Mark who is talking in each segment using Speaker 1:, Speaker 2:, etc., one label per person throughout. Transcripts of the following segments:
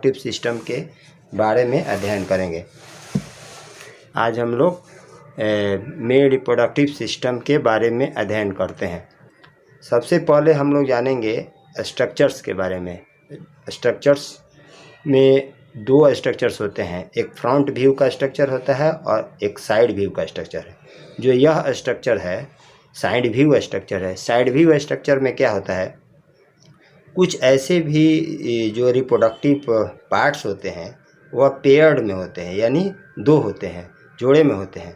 Speaker 1: Reproductive system के बारे में अध्ययन करेंगे। आज हम लोग मेल रिप्रोडक्टिव सिस्टम के बारे में अध्ययन करते हैं। सबसे पहले हम लोग जानेंगे स्ट्रक्चर्स के बारे में। स्ट्रक्चर्स में दो स्ट्रक्चर्स होते हैं, एक फ्रंट व्यू का स्ट्रक्चर होता है और एक साइड व्यू का स्ट्रक्चर है। जो यह स्ट्रक्चर है साइड व्यू स्ट्रक्चर है। साइड व्यू स्ट्रक्चर में क्या होता है, कुछ ऐसे भी जो रिप्रोडक्टिव पार्ट्स होते हैं वह पेयर्ड में होते हैं, यानी दो होते हैं, जोड़े में होते हैं।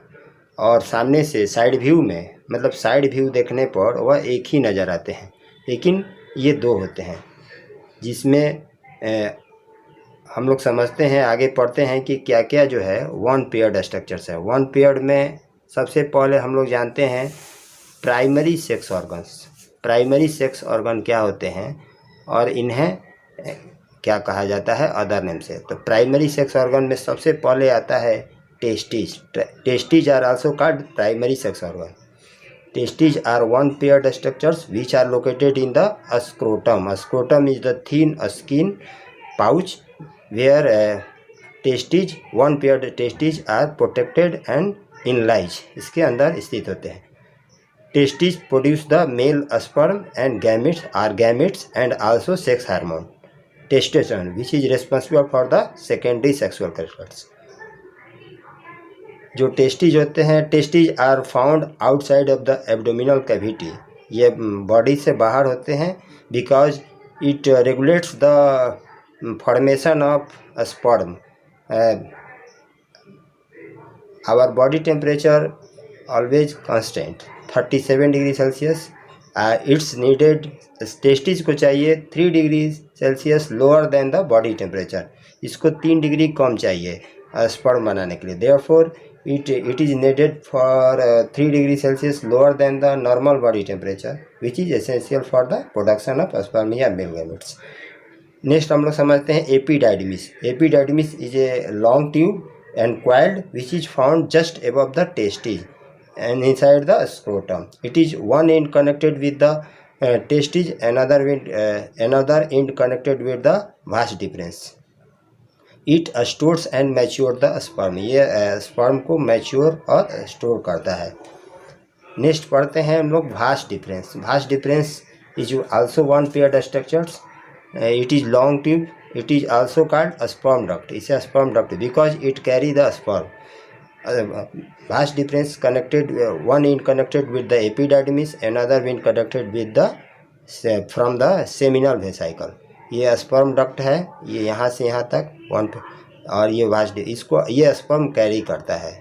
Speaker 1: और सामने से साइड व्यू में, मतलब साइड व्यू देखने पर वह एक ही नज़र आते हैं, लेकिन ये दो होते हैं, जिसमें हम लोग समझते हैं, आगे पढ़ते हैं कि क्या क्या जो है वन पेयर्ड स्ट्रक्चर्स है। वन पेयर्ड में सबसे पहले हम लोग जानते हैं primary sex organs. Primary sex organ क्या होते हैं और इन्हें क्या कहा जाता है अदर नेम से। तो प्राइमरी सेक्स ऑर्गन में सबसे पहले आता है testes. Testes are also called primary sex organ. Testes are one-paired structures which are located in the scrotum. Scrotum is the thin skin pouch where testes, one-paired testes are protected and enlarged. इसके अंदर स्थित होते हैं। Testes produce the male sperm and gametes are gametes and also sex hormone testosterone, which is responsible for the secondary sexual characters. जो testes होते हैं, testes are found outside of the abdominal cavity. ये body से बाहर होते हैं because it regulates the formation of sperm. Our body temperature always constant 37 degree Celsius. It's needed, testes को चाहिए 3 degree Celsius lower than the body temperature. इसको 3 degree कम चाहिए स्पर्म बनाने के लिए। Therefore it is needed for 3 degree Celsius lower than the normal body temperature, which is essential for the production of sperm या male gametes. Next हम लोग समझते हैं epididymis. Epididymis is a long tube and coiled which is found just above the testes and inside the scrotum. It is one end connected with the testes, another end connected with the vas deferens. It stores and mature the sperm. ये sperm को mature और store करता है। Next पढ़ते हैं हम लोग vas deferens. Vas deferens is also one paired structures. It is long tube. It is also called sperm duct. इसे sperm duct because it carry the sperm. Vas deferens connected, one end connected with the epididymis, another end connected with the from the seminal vesicle. ये sperm duct है, ये यहाँ से यहाँ तक one पे, और ये वास्ट, इसको ये स्पर्म कैरी करता है।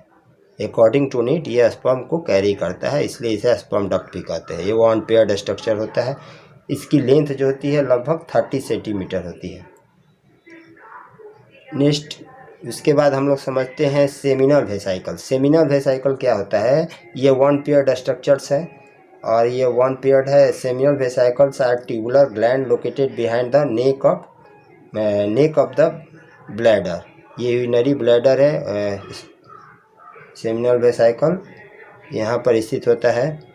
Speaker 1: अकॉर्डिंग टू नीड ये स्पर्म को कैरी करता है, इसलिए इसे स्पर्म डक्ट भी कहते हैं। ये वन पेयर्ड स्ट्रक्चर होता है। इसकी लेंथ जो होती है लगभग 30 सेंटीमीटर होती है। नेक्स्ट उसके बाद हम लोग समझते हैं सेमिनल वेसाइकल। सेमिनल वेसाइकल क्या होता है, ये वन पेयर्ड स्ट्रक्चर्स है और ये वन पेयर्ड है। Seminal vesicles are tubular gland located behind the neck of the bladder. ये यूरिनरी ब्लैडर है। सेमिनल वेसाइकल यहाँ पर स्थित होता है।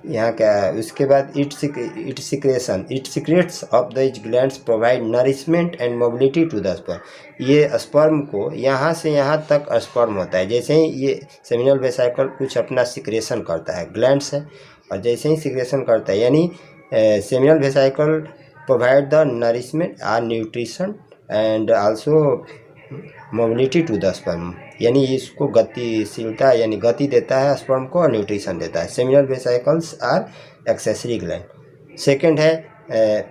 Speaker 1: यहाँ क्या, उसके बाद it secretes of the glands provide nourishment and mobility to the sperm. ये स्पर्म को यहाँ से यहाँ तक स्पर्म होता है। जैसे ही ये सेमिनल वेसाइकल कुछ अपना सिक्रेशन करता है, ग्लैंड्स है, और जैसे ही सिक्रेशन करता है, यानी seminal vesicle provide the nourishment और nutrition and also mobility to the sperm, यानी इसको गतिशीलता यानी गति देता है स्पर्म को और न्यूट्रिशन देता है। Seminal vesicles are accessory gland. Second है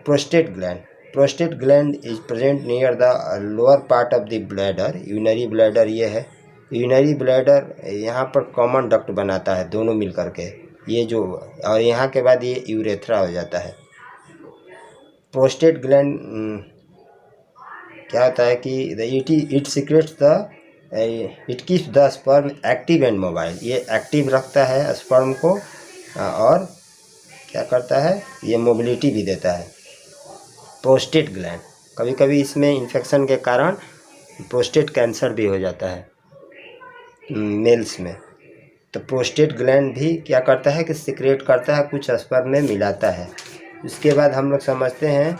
Speaker 1: prostate gland. Prostate gland is present near the lower part of the bladder. Urinary bladder ये है। यूरिनरी ब्लैडर यहाँ पर कॉमन डक्ट बनाता है दोनों मिल करके, ये जो, और यहाँ के बाद ये यूरेथ्रा हो जाता है। प्रोस्टेट ग्लैंड क्या होता है कि it secrets the, it keeps the sperm active and mobile. ये एक्टिव रखता है स्पर्म को और क्या करता है, ये मोबिलिटी भी देता है। प्रोस्टेट ग्लैंड, कभी कभी इसमें इन्फेक्शन के कारण प्रोस्टेट कैंसर भी हो जाता है मेल्स में। तो प्रोस्टेट ग्लैंड भी क्या करता है कि सिक्रेट करता है, कुछ स्पर्म में मिलाता है। उसके बाद हम लोग समझते हैं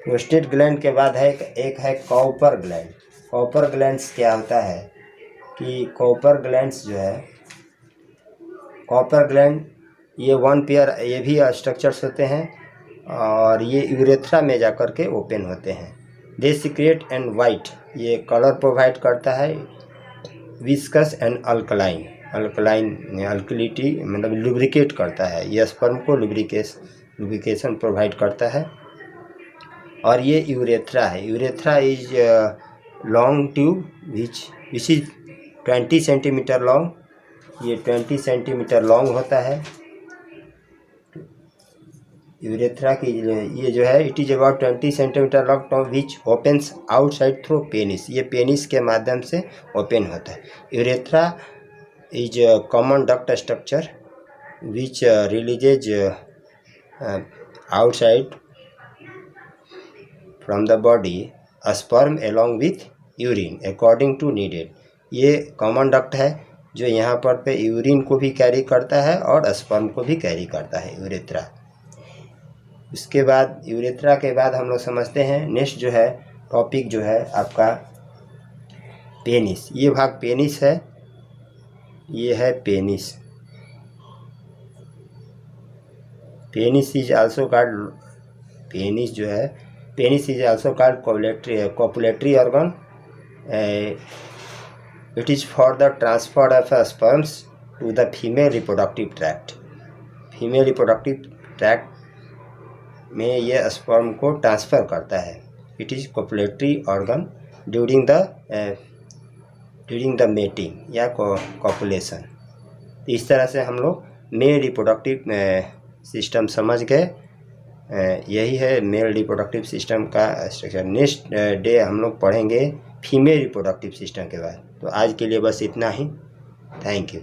Speaker 1: प्रोस्टेट ग्लैंड के बाद है एक है कॉपर ग्लैंड। कॉपर ग्लैंड्स क्या होता है कि कॉपर ग्लैंड्स जो है, कॉपर ग्लैंड ये वन पेयर, ये भी स्ट्रक्चर्स होते हैं और ये यूरेथ्रा में जाकर के ओपन होते हैं। दे सीक्रेट एंड वाइट, ये कलर प्रोवाइड करता है। विस्कस एंड अल्कलाइन, अल्कलिटी मतलब लुब्रिकेट करता है, ये स्पर्म को लुब्रिकेशन प्रोवाइड करता है। और ये यूरेथ्रा है। Urethra is long tube which is 20 centimeter long. ये 20 सेंटीमीटर लॉन्ग होता है यूरेथ्रा की। ये जो है it is about 20 centimeter long which opens outside through penis, ये पेनिस के माध्यम से ओपन होता है। Urethra is common duct structure which releases outside from the body sperm along with urine according to needed. ये कॉमन डक्ट है जो यहाँ पर पे यूरिन को भी कैरी करता है और स्पर्म को भी कैरी करता है यूरेथ्रा। उसके बाद यूरेथ्रा के बाद हम लोग समझते हैं नेक्स्ट जो है टॉपिक जो है आपका पेनिस। ये भाग पेनिस है, ये है penis. Penis is also called, penis जो है, penis is also called copulatory organ. It is for the transfer of sperms to the female reproductive tract. Female reproductive tract में ये स्पर्म को ट्रांसफ़र करता है। It is copulatory organ during the mating या copulation. इस तरह से हम लोग मेल रिप्रोडक्टिव सिस्टम समझ गए। यही है मेल रिप्रोडक्टिव सिस्टम का स्ट्रक्चर। नेक्स्ट डे हम लोग पढ़ेंगे फीमेल रिप्रोडक्टिव सिस्टम के बारे में। तो आज के लिए बस इतना ही। Thank you.